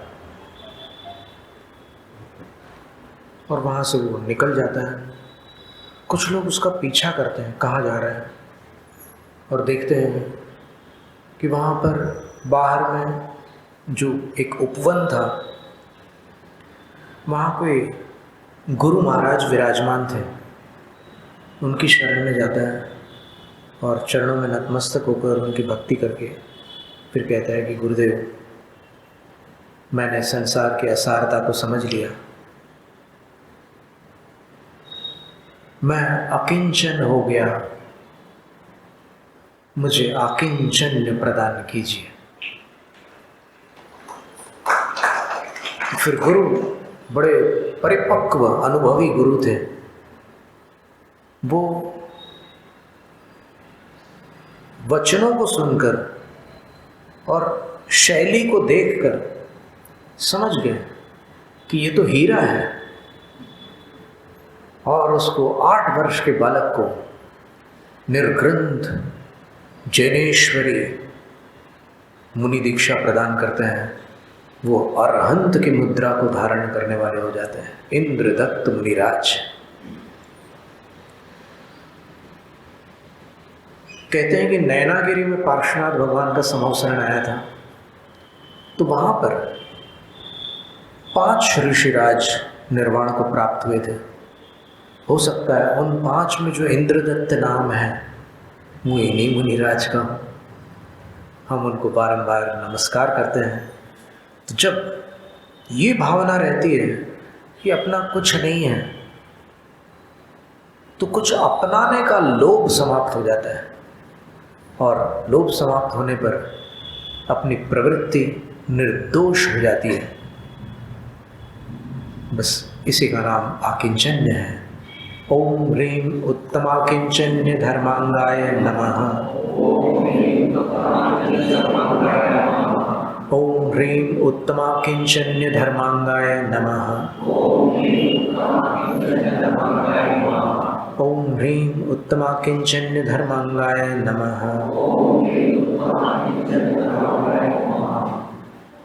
और वहाँ से वो निकल जाता है। कुछ लोग उसका पीछा करते हैं, कहाँ जा रहा है, और देखते हैं कि वहाँ पर बाहर में जो एक उपवन था, वहाँ कोई गुरु महाराज विराजमान थे। उनकी शरण में जाता है और चरणों में नतमस्तक होकर उनकी भक्ति करके फिर कहता है कि गुरुदेव, मैंने संसार की असारता को समझ लिया, मैं अकिंचन हो गया, मुझे आकिंचन्य प्रदान कीजिए। फिर गुरु बड़े परिपक्व अनुभवी गुरु थे। वो वचनों को सुनकर और शैली को देखकर समझ गए कि ये तो हीरा है, और उसको 8 वर्ष के बालक को निर्ग्रंथ जैनेश्वरी मुनि दीक्षा प्रदान करते हैं। वो अरहंत की मुद्रा को धारण करने वाले हो जाते हैं, इंद्रदत्त मुनिराज। कहते हैं कि नैनागिरी में पार्श्वनाथ भगवान का समवसरण आया था, तो वहां पर 5 ऋषिराज निर्वाण को प्राप्त हुए थे। हो सकता है उन 5 में जो इंद्रदत्त नाम है वो इन्हीं मुनिराज का। हम उनको बारंबार नमस्कार करते हैं। तो जब ये भावना रहती है कि अपना कुछ नहीं है, तो कुछ अपनाने का लोभ समाप्त हो जाता है, और लोभ समाप्त होने पर अपनी प्रवृत्ति निर्दोष हो जाती है। बस इसी का नाम आकिंचन्य है। ओम ह्रीं उत्तमाकिंचन्य धर्मांगाय नमः। ओम ह्रीं उत्तमाकिंचन्य धर्मांगाय नमः। ओम ह्रीं उत्तमाकिंचन्य धर्मांगाय नमः।